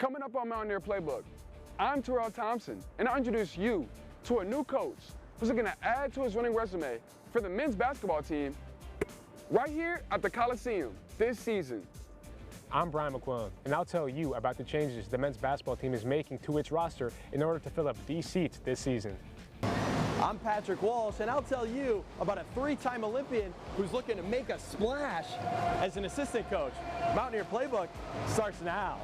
Coming up on Mountaineer Playbook, I'm Terrell Thompson, and I'll introduce you to a new coach who's looking to add to his winning resume for the men's basketball team right here at the Coliseum this season. I'm Brian McQuillan, and I'll tell you about the changes the men's basketball team is making to its roster in order to fill up these seats this season. I'm Patrick Walsh, and I'll tell you about a three-time Olympian who's looking to make a splash as an assistant coach. Mountaineer Playbook starts now.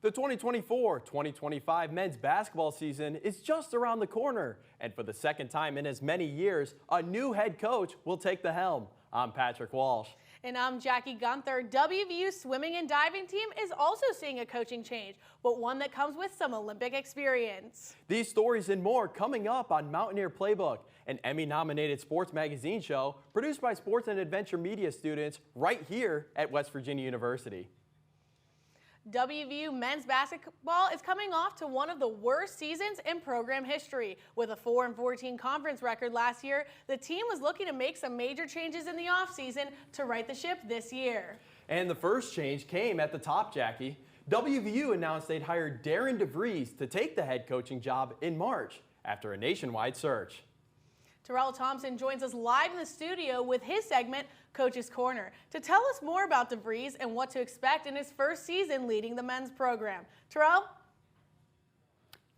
The 2024-2025 men's basketball season is just around the corner, and for the second time in as many years, a new head coach will take the helm. I'm Patrick Walsh. And I'm Jackie Gunther. WVU's swimming and diving team is also seeing a coaching change, but one that comes with some Olympic experience. These stories and more coming up on Mountaineer Playbook, an Emmy-nominated sports magazine show produced by sports and adventure media students right here at West Virginia University. WVU men's basketball is coming off to one of the worst seasons in program history. With a 4-14 conference record last year, the team was looking to make some major changes in the offseason to right the ship this year. And the first change came at the top, Jackie. WVU announced they'd hired Darian DeVries to take the head coaching job in March after a nationwide search. Terrell Thompson joins us live in the studio with his segment, Coach's Corner, to tell us more about DeVries and what to expect in his first season leading the men's program. Terrell?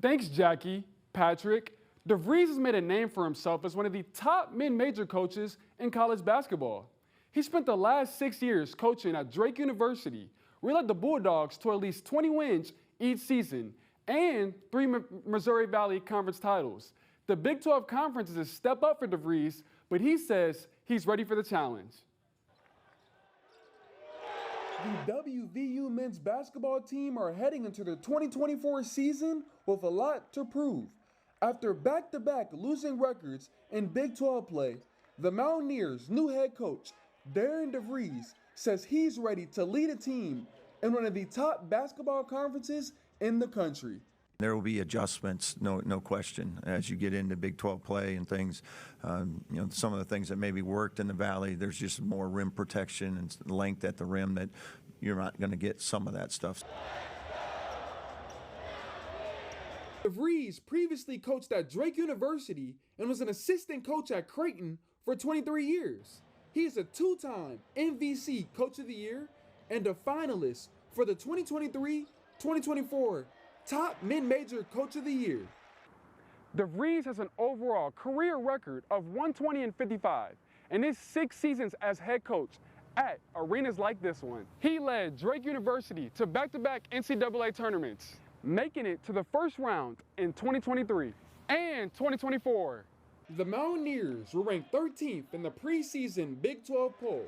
Thanks, Jackie. Patrick, DeVries has made a name for himself as one of the top mid-major coaches in college basketball. He spent the last 6 years coaching at Drake University, where he led the Bulldogs to at least 20 wins each season and 3 Missouri Valley Conference titles. The Big 12 Conference is a step up for DeVries, but he says he's ready for the challenge. The WVU men's basketball team are heading into the 2024 season with a lot to prove. After back-to-back losing records in Big 12 play, the Mountaineers' new head coach, Darian DeVries, says he's ready to lead a team in one of the top basketball conferences in the country. There will be adjustments, no question, as you get into Big 12 play and things. Some of the things that maybe worked in the Valley, there's just more rim protection and length at the rim that you're not going to get some of that stuff. DeVries previously coached at Drake University and was an assistant coach at Creighton for 23 years. He is a 2-time MVC Coach of the Year and a finalist for the 2023-2024 Top Mid-Major Coach of the Year. DeVries has an overall career record of 120-55 in his 6 seasons as head coach at arenas like this one. He led Drake University to back-to-back NCAA tournaments, making it to the first round in 2023 and 2024. The Mountaineers were ranked 13th in the preseason Big 12 poll.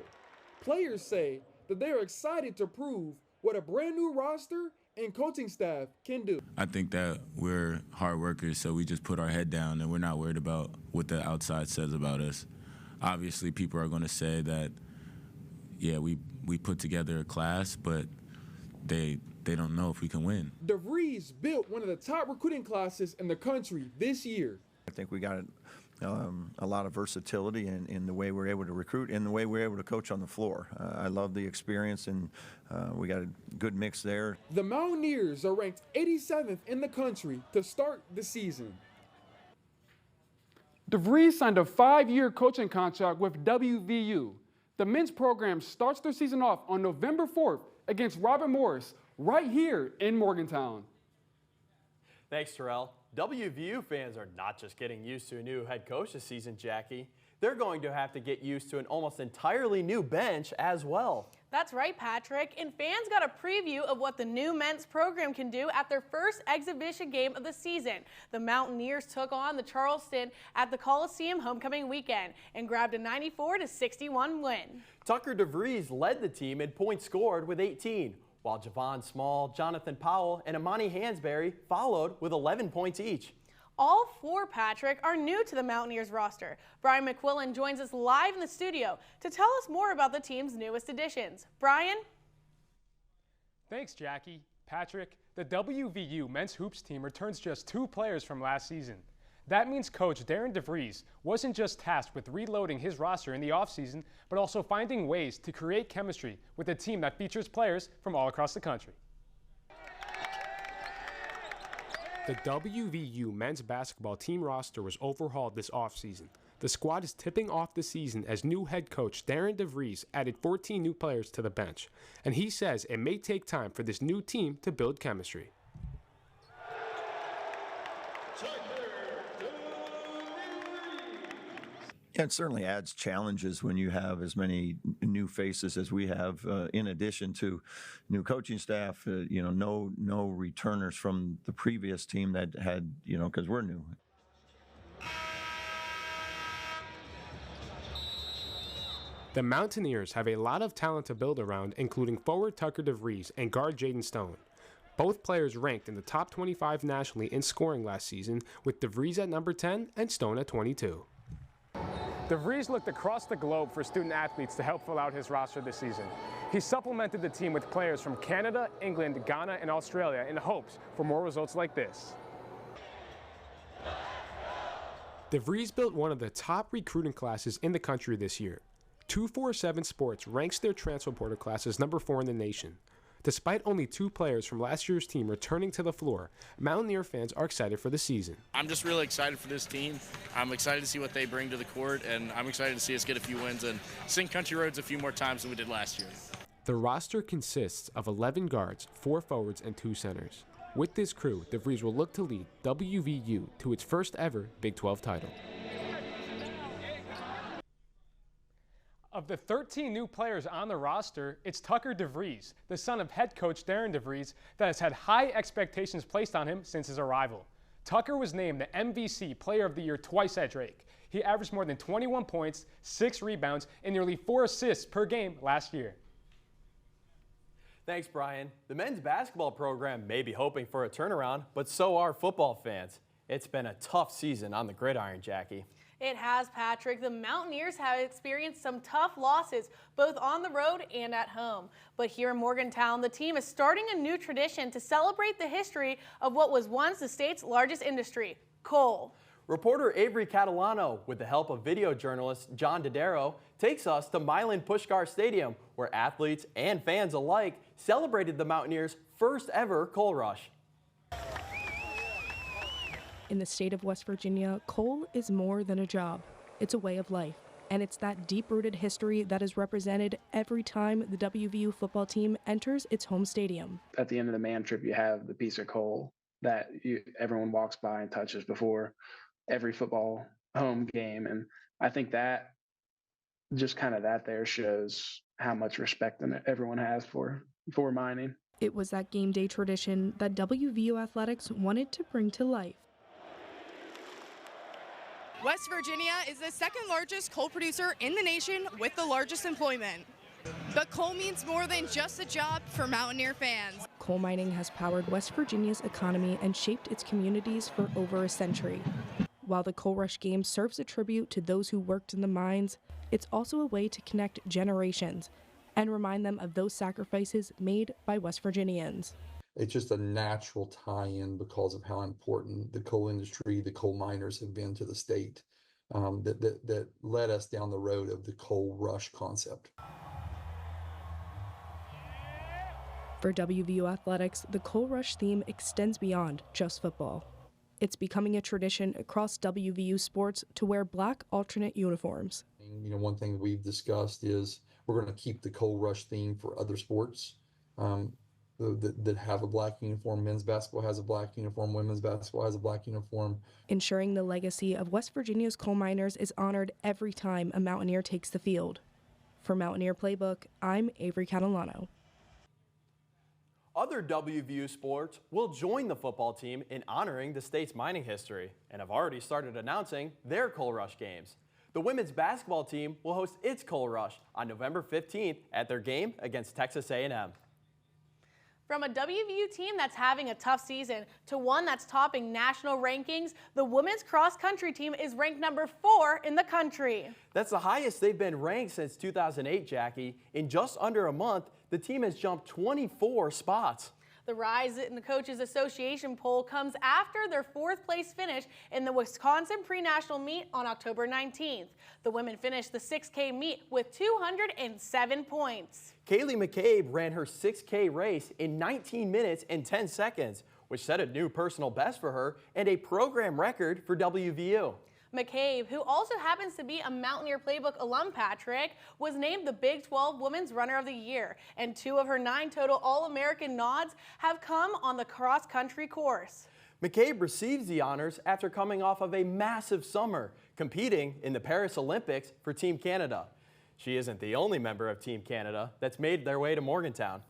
Players say that they are excited to prove what a brand new roster and coaching staff can do. I think that we're hard workers, so we just put our head down and we're not worried about what the outside says about us. Obviously, people are going to say that, yeah, we put together a class, but they don't know if we can win. DeVries built one of the top recruiting classes in the country this year. I think we got a lot of versatility in the way we're able to recruit and the way we're able to coach on the floor. I love the experience, and we got a good mix there. The Mountaineers are ranked 87th in the country to start the season. DeVries signed a 5-year coaching contract with WVU. The men's program starts their season off on November 4th against Robert Morris right here in Morgantown. Thanks, Terrell. WVU fans are not just getting used to a new head coach this season, Jackie. They're going to have to get used to an almost entirely new bench as well. That's right, Patrick. And fans got a preview of what the new men's program can do at their first exhibition game of the season. The Mountaineers took on the Charleston at the Coliseum homecoming weekend and grabbed a 94-61 win. Tucker DeVries led the team in points scored with 18. While Javon Small, Jonathan Powell, and Amani Hansberry followed with 11 points each. All 4, Patrick, are new to the Mountaineers roster. Brian McQuillan joins us live in the studio to tell us more about the team's newest additions. Brian? Thanks, Jackie. Patrick, the WVU men's hoops team returns just 2 players from last season. That means coach Darian DeVries wasn't just tasked with reloading his roster in the offseason, but also finding ways to create chemistry with a team that features players from all across the country. The WVU men's basketball team roster was overhauled this offseason. The squad is tipping off the season as new head coach Darian DeVries added 14 new players to the bench, and he says it may take time for this new team to build chemistry. Yeah, it certainly adds challenges when you have as many new faces as we have, in addition to new coaching staff, no returners from the previous team that had, because we're new. The Mountaineers have a lot of talent to build around, including forward Tucker DeVries and guard Jaden Stone. Both players ranked in the top 25 nationally in scoring last season, with DeVries at number 10 and Stone at 22. DeVries looked across the globe for student athletes to help fill out his roster this season. He supplemented the team with players from Canada, England, Ghana, and Australia in hopes for more results like this. DeVries built one of the top recruiting classes in the country this year. 247 Sports ranks their transfer portal class as number 4 in the nation. Despite only 2 players from last year's team returning to the floor, Mountaineer fans are excited for the season. I'm just really excited for this team. I'm excited to see what they bring to the court, and I'm excited to see us get a few wins and sing country roads a few more times than we did last year. The roster consists of 11 guards, 4 forwards, and 2 centers. With this crew, DeVries will look to lead WVU to its first ever Big 12 title. Of the 13 new players on the roster, it's Tucker DeVries, the son of head coach Darian DeVries, that has had high expectations placed on him since his arrival. Tucker was named the MVC Player of the Year twice at Drake. He averaged more than 21 points, 6 rebounds, and nearly 4 assists per game last year. Thanks, Brian. The men's basketball program may be hoping for a turnaround, but so are football fans. It's been a tough season on the gridiron, Jackie. It has, Patrick. The Mountaineers have experienced some tough losses, both on the road and at home. But here in Morgantown, the team is starting a new tradition to celebrate the history of what was once the state's largest industry, coal. Reporter Avery Catalano, with the help of video journalist John Dodaro, takes us to Milan Pushkar Stadium, where athletes and fans alike celebrated the Mountaineers' first ever coal rush. In the state of West Virginia, coal is more than a job. It's a way of life. And it's that deep-rooted history that is represented every time the WVU football team enters its home stadium. At the end of the man trip, you have the piece of coal that everyone walks by and touches before every football home game. And I think that just kind of that there shows how much respect everyone has for mining. It was that game day tradition that WVU athletics wanted to bring to life. West Virginia is the second largest coal producer in the nation with the largest employment. But coal means more than just a job for Mountaineer fans. Coal mining has powered West Virginia's economy and shaped its communities for over a century. While the Coal Rush Game serves a tribute to those who worked in the mines, it's also a way to connect generations and remind them of those sacrifices made by West Virginians. It's just a natural tie-in because of how important the coal industry, the coal miners have been to the state, that led us down the road of the coal rush concept. For WVU athletics, the Coal Rush theme extends beyond just football. It's becoming a tradition across WVU sports to wear black alternate uniforms. One thing that we've discussed is we're going to keep the Coal Rush theme for other sports. That have a black uniform. Men's basketball has a black uniform. Women's basketball has a black uniform. Ensuring the legacy of West Virginia's coal miners is honored every time a Mountaineer takes the field. For Mountaineer Playbook, I'm Avery Catalano. Other WVU sports will join the football team in honoring the state's mining history and have already started announcing their Coal Rush games. The women's basketball team will host its Coal Rush on November 15th at their game against Texas A&M. From a WVU team that's having a tough season to one that's topping national rankings, the women's cross-country team is ranked number 4 in the country. That's the highest they've been ranked since 2008, Jackie. In just under a month, the team has jumped 24 spots. The rise in the Coaches Association poll comes after their 4th place finish in the Wisconsin pre-national meet on October 19th. The women finished the 6K meet with 207 points. Kaylee McCabe ran her 6K race in 19 minutes and 10 seconds, which set a new personal best for her and a program record for WVU. McCabe, who also happens to be a Mountaineer Playbook alum, Patrick, was named the Big 12 Women's Runner of the Year, and 2 of her 9 total All-American nods have come on the cross-country course. McCabe receives the honors after coming off of a massive summer, competing in the Paris Olympics for Team Canada. She isn't the only member of Team Canada that's made their way to Morgantown.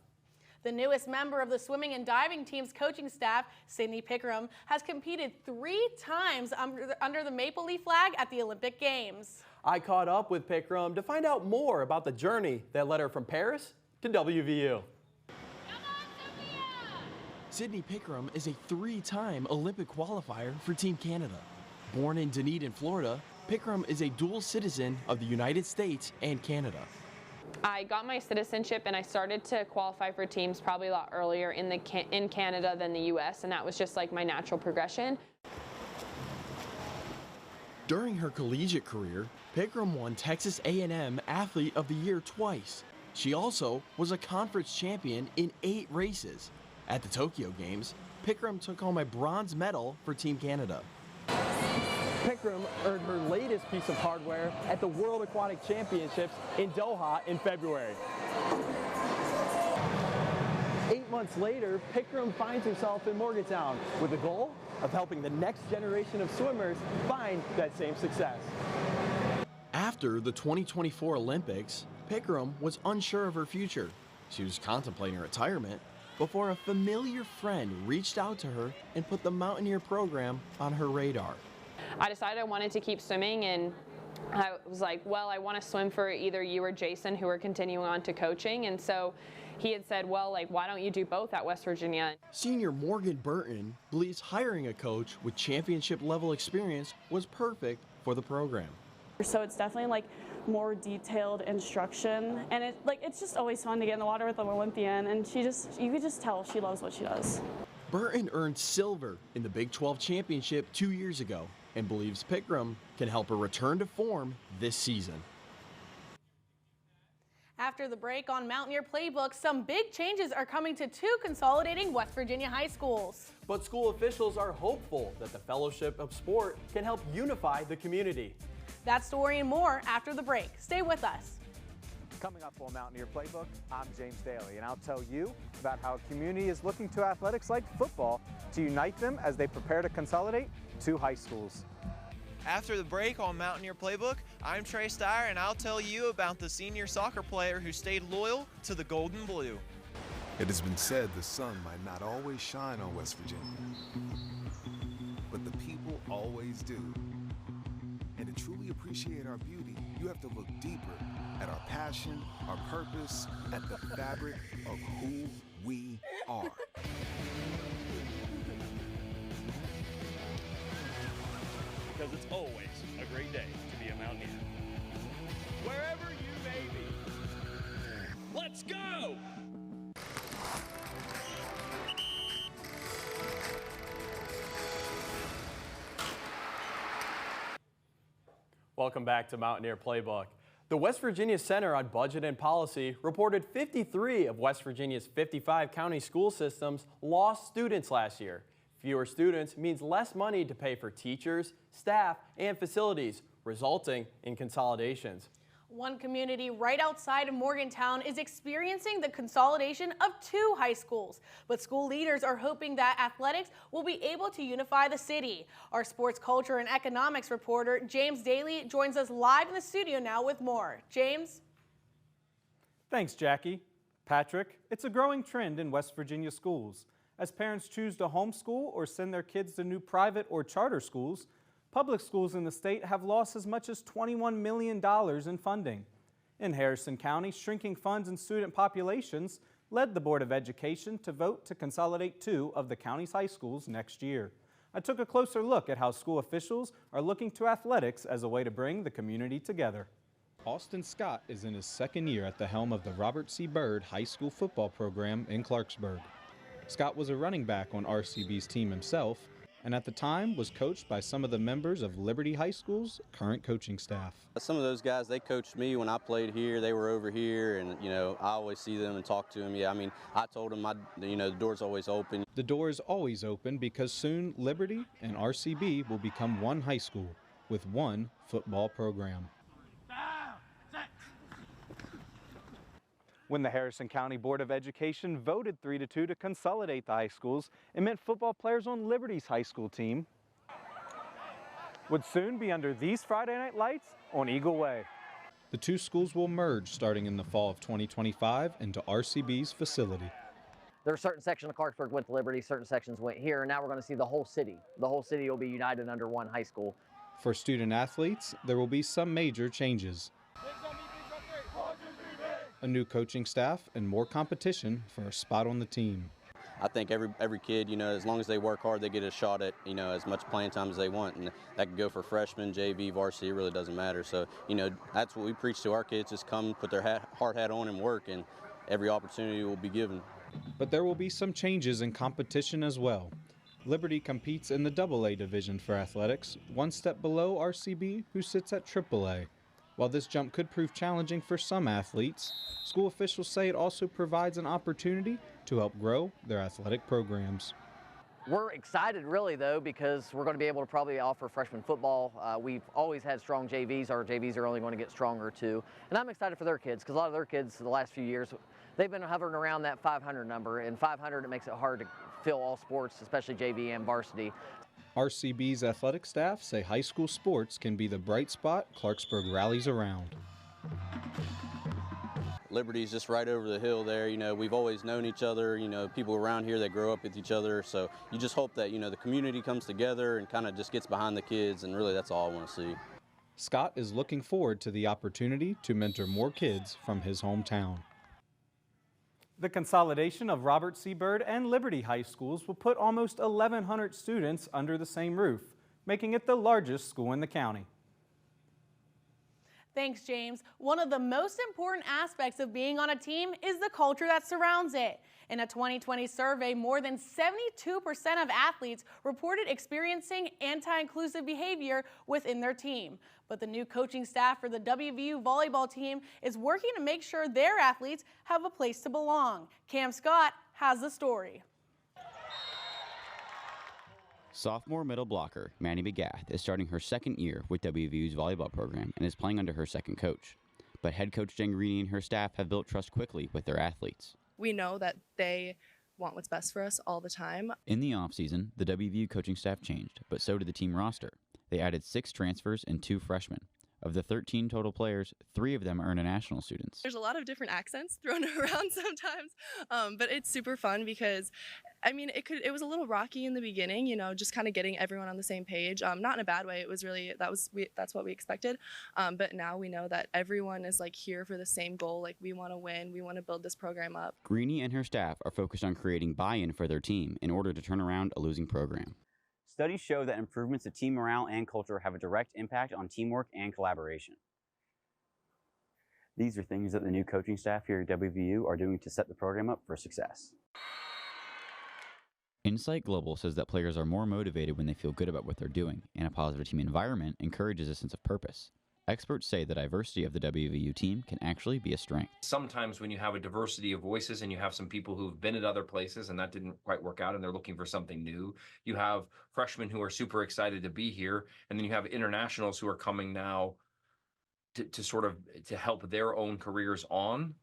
The newest member of the swimming and diving team's coaching staff, Sydney Pickrem, has competed 3 times under the Maple Leaf flag at the Olympic Games. I caught up with Pickrem to find out more about the journey that led her from Paris to WVU. Sydney Pickrem is a 3-time Olympic qualifier for Team Canada. Born in Dunedin, Florida, Pickrem is a dual citizen of the United States and Canada. I got my citizenship and I started to qualify for teams probably a lot earlier in Canada than the US, and that was just like my natural progression. During her collegiate career, Pickrem won Texas A&M Athlete of the Year twice. She also was a conference champion in 8 races. At the Tokyo Games, Pickrem took home a bronze medal for Team Canada. Pickrem earned her latest piece of hardware at the World Aquatic Championships in Doha in February. 8 months later, Pickrem finds herself in Morgantown with the goal of helping the next generation of swimmers find that same success. After the 2024 Olympics, Pickrem was unsure of her future. She was contemplating retirement before a familiar friend reached out to her and put the Mountaineer program on her radar. I decided I wanted to keep swimming, and I was like, well, I want to swim for either you or Jason, who are continuing on to coaching. And so he had said, well, like, why don't you do both at West Virginia? Senior Morgan Burton believes hiring a coach with championship level experience was perfect for the program. So it's definitely like more detailed instruction, and it's just always fun to get in the water with an Olympian, and you could just tell she loves what she does. Burton earned silver in the Big 12 championship 2 years ago and believes Pickrem can help her return to form this season. After the break on Mountaineer Playbook, some big changes are coming to 2 consolidating West Virginia high schools. But school officials are hopeful that the Fellowship of Sport can help unify the community. That story and more after the break. Stay with us. Coming up on Mountaineer Playbook, I'm James Daly, and I'll tell you about how a community is looking to athletics like football to unite them as they prepare to consolidate 2 high schools. After the break on Mountaineer Playbook, I'm Trey Steyer, and I'll tell you about the senior soccer player who stayed loyal to the Golden Blue. It has been said the sun might not always shine on West Virginia, but the people always do. And to truly appreciate our beauty, you have to look deeper at our passion, our purpose, at the fabric of who we are. Because it's always a great day to be a Mountaineer. Wherever you may be. Let's go! Welcome back to Mountaineer Playbook. The West Virginia Center on Budget and Policy reported 53 of West Virginia's 55 county school systems lost students last year. Fewer students means less money to pay for teachers, staff, and facilities, resulting in consolidations. One community right outside of Morgantown is experiencing the consolidation of 2 high schools, but school leaders are hoping that athletics will be able to unify the city. Our sports culture and economics reporter, James Daly, joins us live in the studio now with more. James? Thanks, Jackie. Patrick, it's a growing trend in West Virginia schools. As parents choose to homeschool or send their kids to new private or charter schools, public schools in the state have lost as much as $21 million in funding. In Harrison County, shrinking funds and student populations led the Board of Education to vote to consolidate 2 of the county's high schools next year. I took a closer look at how school officials are looking to athletics as a way to bring the community together. Austin Scott is in his second year at the helm of the Robert C. Byrd High School football program in Clarksburg. Scott was a running back on RCB's team himself, and at the time was coached by some of the members of Liberty High School's current coaching staff. Some of those guys, they coached me when I played here. They were over here, and I always see them and talk to them. Yeah, I mean, I told them, the door's always open. The door is always open because soon Liberty and RCB will become one high school with one football program. When the Harrison County Board of Education voted 3-2 to consolidate the high schools, it meant football players on Liberty's high school team would soon be under these Friday night lights on Eagle Way. The two schools will merge starting in the fall of 2025 into RCB's facility. There are certain sections of Clarksburg went to Liberty, certain sections went here, and now we're going to see the whole city. The whole city will be united under one high school. For student athletes, there will be some major changes. A new coaching staff and more competition for a spot on the team. I think every kid, as long as they work hard, they get a shot at, as much playing time as they want. And that could go for freshmen, JV, varsity, it really doesn't matter. So, that's what we preach to our kids, just come put their hard hat on and work, and every opportunity will be given. But there will be some changes in competition as well. Liberty competes in the AA division for athletics, one step below RCB, who sits at AAA. While this jump could prove challenging for some athletes, school officials say it also provides an opportunity to help grow their athletic programs. We're excited really though because we're going to be able to probably offer freshman football. We've always had strong JVs. Our JVs are only going to get stronger too. And I'm excited for their kids because a lot of their kids the last few years, they've been hovering around that 500 number. And 500, it makes it hard to fill all sports, especially JV and varsity. RCB's athletic staff say high school sports can be the bright spot Clarksburg rallies around. Liberty's just right over the hill there. We've always known each other, people around here that grow up with each other. So you just hope that, the community comes together and kind of just gets behind the kids, and really that's all I want to see. Scott is looking forward to the opportunity to mentor more kids from his hometown. The consolidation of Robert C. Byrd and Liberty High Schools will put almost 1,100 students under the same roof, making it the largest school in the county. Thanks, James. One of the most important aspects of being on a team is the culture that surrounds it. In a 2020 survey, more than 72% of athletes reported experiencing anti-inclusive behavior within their team. But the new coaching staff for the WVU volleyball team is working to make sure their athletes have a place to belong. Cam Scott has the story. Sophomore middle blocker Manny McGath is starting her second year with WVU's volleyball program and is playing under her second coach. But head coach Jen Greeny and her staff have built trust quickly with their athletes. We know that they want what's best for us all the time. In the offseason, the WVU coaching staff changed, but so did the team roster. They added 6 transfers and 2 freshmen. Of the 13 total players, 3 of them are international students. There's a lot of different accents thrown around sometimes, but it's super fun because, it was a little rocky in the beginning, just kind of getting everyone on the same page. Not in a bad way. It was really, that's what we expected. But now we know that everyone is here for the same goal. We want to win. We want to build this program up. Greeny and her staff are focused on creating buy-in for their team in order to turn around a losing program. Studies show that improvements to team morale and culture have a direct impact on teamwork and collaboration. These are things that the new coaching staff here at WVU are doing to set the program up for success. Insight Global says that players are more motivated when they feel good about what they're doing, and a positive team environment encourages a sense of purpose. Experts say the diversity of the WVU team can actually be a strength. Sometimes when you have a diversity of voices and you have some people who've been at other places and that didn't quite work out and they're looking for something new, you have freshmen who are super excited to be here, and then you have internationals who are coming now to help their own careers on.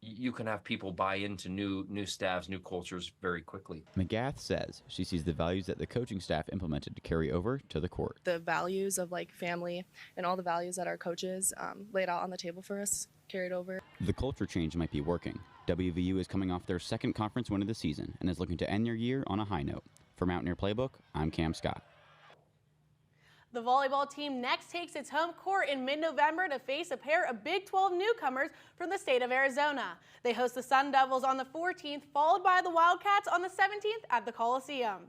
You can have people buy into new staffs, new cultures very quickly. McGath says she sees the values that the coaching staff implemented to carry over to the court. The values of family and all the values that our coaches laid out on the table for us carried over. The culture change might be working. WVU is coming off their second conference win of the season and is looking to end their year on a high note. For Mountaineer Playbook, I'm Cam Scott. The volleyball team next takes its home court in mid-November to face a pair of Big 12 newcomers from the state of Arizona. They host the Sun Devils on the 14th, followed by the Wildcats on the 17th at the Coliseum.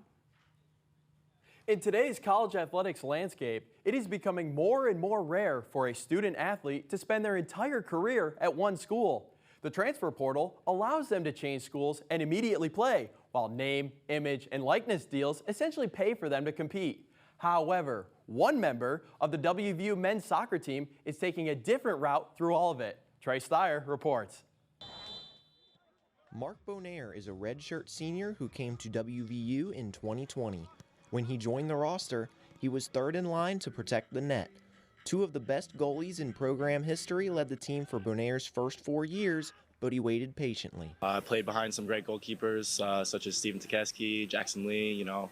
In today's college athletics landscape, it is becoming more and more rare for a student athlete to spend their entire career at one school. The transfer portal allows them to change schools and immediately play, while name, image, and likeness deals essentially pay for them to compete. However, one member of the WVU men's soccer team is taking a different route through all of it. Trey Steyer reports. Marc Bonnaire is a redshirt senior who came to WVU in 2020. When he joined the roster, he was third in line to protect the net. Two of the best goalies in program history led the team for Bonnaire's first 4 years, but he waited patiently. I played behind some great goalkeepers such as Stephen Takaski, Jackson Lee. You know,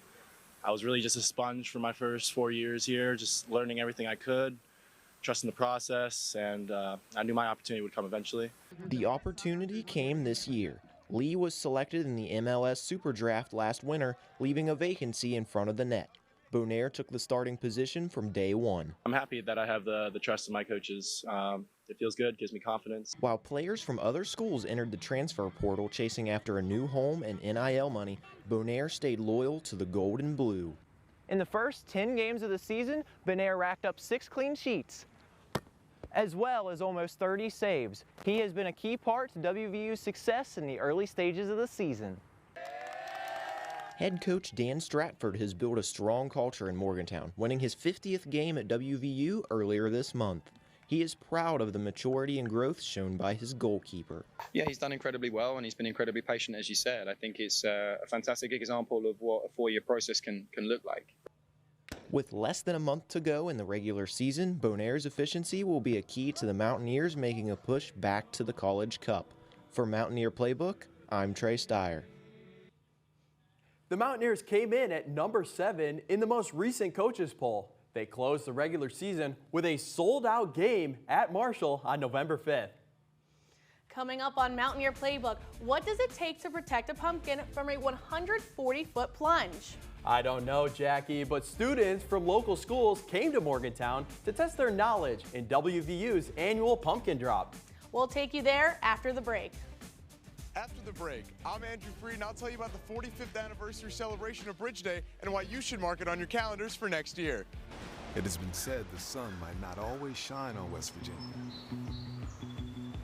I was really just a sponge for my first 4 years here, just learning everything I could, trusting the process, and I knew my opportunity would come eventually. The opportunity came this year. Lee was selected in the MLS Super Draft last winter, leaving a vacancy in front of the net. Bonnaire took the starting position from day one. I'm happy that I have the trust of my coaches. It feels good, gives me confidence. While players from other schools entered the transfer portal chasing after a new home and NIL money, Bonnaire stayed loyal to the gold and blue. In the first 10 games of the season, Bonnaire racked up 6 clean sheets, as well as almost 30 saves. He has been a key part to WVU's success in the early stages of the season. Head coach Dan Stratford has built a strong culture in Morgantown, winning his 50th game at WVU earlier this month. He is proud of the maturity and growth shown by his goalkeeper. Yeah, he's done incredibly well, and he's been incredibly patient, as you said. I think it's a fantastic example of what a 4-year process can look like. With less than a month to go in the regular season, Bonnaire's efficiency will be a key to the Mountaineers making a push back to the College Cup. For Mountaineer Playbook, I'm Trey Steyer. The Mountaineers came in at number 7 in the most recent coaches poll. They closed the regular season with a sold-out game at Marshall on November 5th. Coming up on Mountaineer Playbook, what does it take to protect a pumpkin from a 140-foot plunge? I don't know, Jackie, but students from local schools came to Morgantown to test their knowledge in WVU's annual pumpkin drop. We'll take you there after the break. After the break, I'm Andrew Freed, and I'll tell you about the 45th anniversary celebration of Bridge Day and why you should mark it on your calendars for next year. It has been said the sun might not always shine on West Virginia,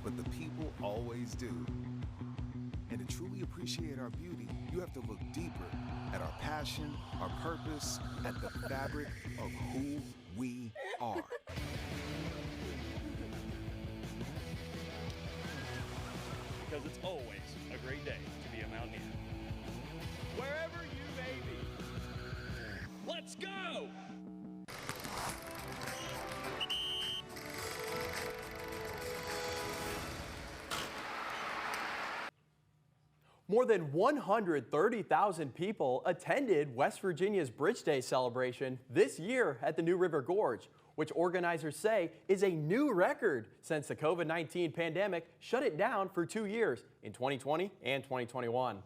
but the people always do. And to truly appreciate our beauty, you have to look deeper at our passion, our purpose, at the fabric of who we are. Because it's always a great day to be a Mountaineer. Wherever you may be. Let's go! More than 130,000 people attended West Virginia's Bridge Day celebration this year at the New River Gorge, which organizers say is a new record since the COVID-19 pandemic shut it down for 2 years in 2020 and 2021.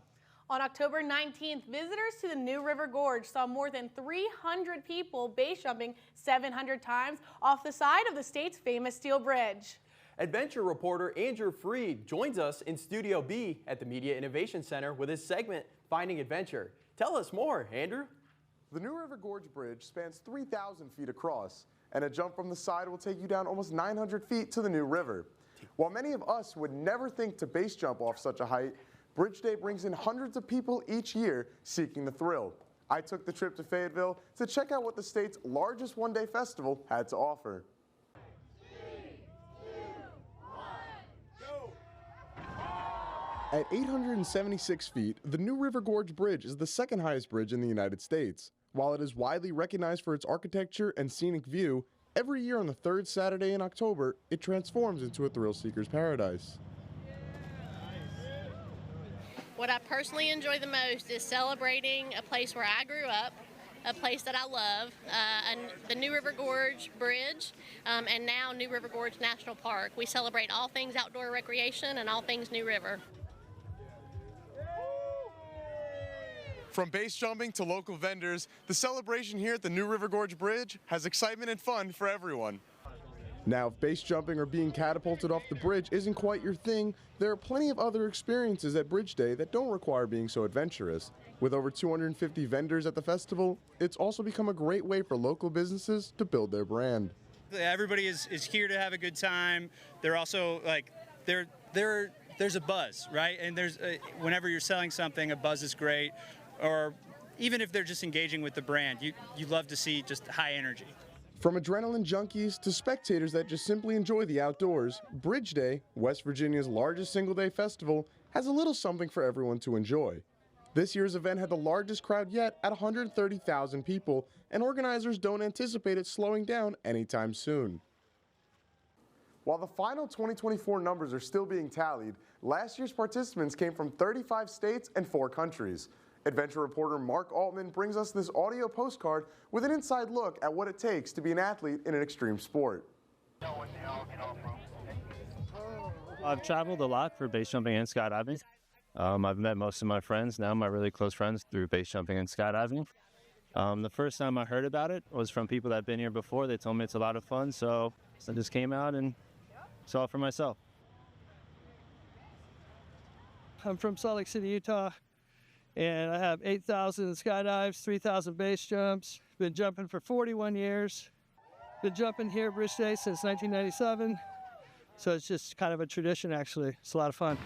On October 19th, visitors to the New River Gorge saw more than 300 people base jumping 700 times off the side of the state's famous steel bridge. Adventure reporter Andrew Freed joins us in Studio B at the Media Innovation Center with his segment, Finding Adventure. Tell us more, Andrew. The New River Gorge Bridge spans 3,000 feet across, and a jump from the side will take you down almost 900 feet to the New River. While many of us would never think to base jump off such a height, Bridge Day brings in hundreds of people each year seeking the thrill. I took the trip to Fayetteville to check out what the state's largest one-day festival had to offer. At 876 feet, the New River Gorge Bridge is the second highest bridge in the United States. While it is widely recognized for its architecture and scenic view, every year on the third Saturday in October, it transforms into a thrill seeker's paradise. What I personally enjoy the most is celebrating a place where I grew up, a place that I love, the New River Gorge Bridge, and now New River Gorge National Park. We celebrate all things outdoor recreation and all things New River. From base jumping to local vendors, the celebration here at the New River Gorge Bridge has excitement and fun for everyone. Now, if base jumping or being catapulted off the bridge isn't quite your thing, there are plenty of other experiences at Bridge Day that don't require being so adventurous. With over 250 vendors at the festival, it's also become a great way for local businesses to build their brand. Everybody is here to have a good time. They're also like, there's a buzz, right? And there's whenever you're selling something, a buzz is great. Or even if they're just engaging with the brand, you love to see just high energy. From adrenaline junkies to spectators that just simply enjoy the outdoors, Bridge Day, West Virginia's largest single-day festival, has a little something for everyone to enjoy. This year's event had the largest crowd yet at 130,000 people, and organizers don't anticipate it slowing down anytime soon. While the final 2024 numbers are still being tallied, last year's participants came from 35 states and 4 countries. Adventure reporter Mark Altman brings us this audio postcard with an inside look at what it takes to be an athlete in an extreme sport. I've traveled a lot for base jumping and skydiving. I've met most of my friends, now my really close friends, through base jumping and skydiving. The first time I heard about it was from people that have been here before. They told me it's a lot of fun, so I just came out and saw it for myself. I'm from Salt Lake City, Utah. And I have 8,000 skydives, 3,000 base jumps. Been jumping for 41 years. Been jumping here at Bridge Day since 1997. So it's just kind of a tradition, actually. It's a lot of fun.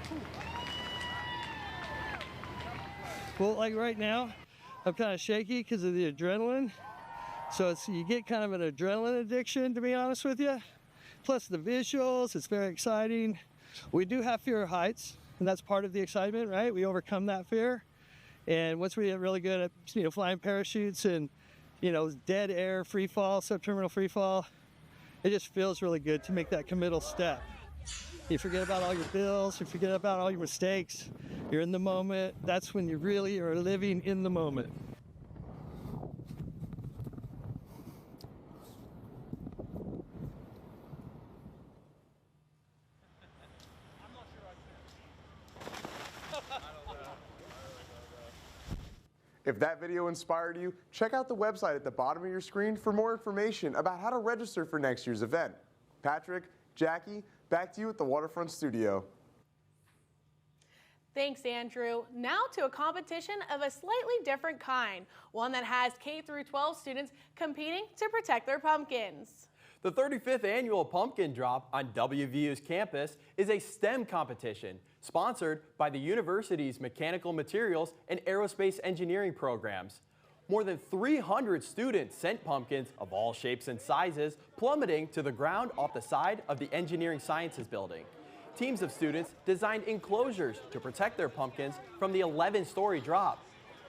Well, like right now, I'm kind of shaky because of the adrenaline. So you get kind of an adrenaline addiction, to be honest with you. Plus the visuals, it's very exciting. We do have fear of heights, and that's part of the excitement, right? We overcome that fear. And once we get really good at, flying parachutes and, dead air, free fall, subterminal free fall, it just feels really good to make that committal step. You forget about all your bills, you forget about all your mistakes, you're in the moment. That's when you really are living in the moment. If that video inspired you, check out the website at the bottom of your screen for more information about how to register for next year's event. Patrick, Jackie, back to you at the Waterfront Studio. Thanks, Andrew. Now to a competition of a slightly different kind, one that has K-12 students competing to protect their pumpkins. The 35th annual Pumpkin Drop on WVU's campus is a STEM competition sponsored by the university's Mechanical Materials and Aerospace Engineering programs. More than 300 students sent pumpkins of all shapes and sizes plummeting to the ground off the side of the Engineering Sciences building. Teams of students designed enclosures to protect their pumpkins from the 11-story drop.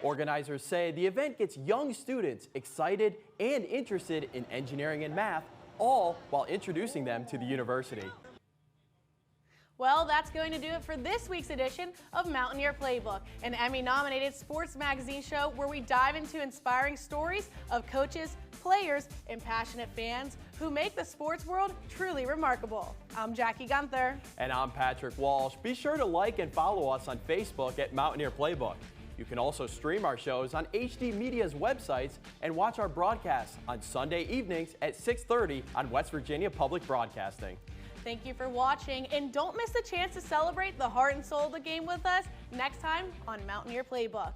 Organizers say the event gets young students excited and interested in engineering and math, all while introducing them to the university. Well, that's going to do it for this week's edition of Mountaineer Playbook, an Emmy-nominated sports magazine show where we dive into inspiring stories of coaches, players, and passionate fans who make the sports world truly remarkable. I'm Jackie Gunther. And I'm Patrick Walsh. Be sure to like and follow us on Facebook at Mountaineer Playbook. You can also stream our shows on HD Media's websites and watch our broadcasts on Sunday evenings at 6:30 on West Virginia Public Broadcasting. Thank you for watching, and don't miss the chance to celebrate the heart and soul of the game with us next time on Mountaineer Playbook.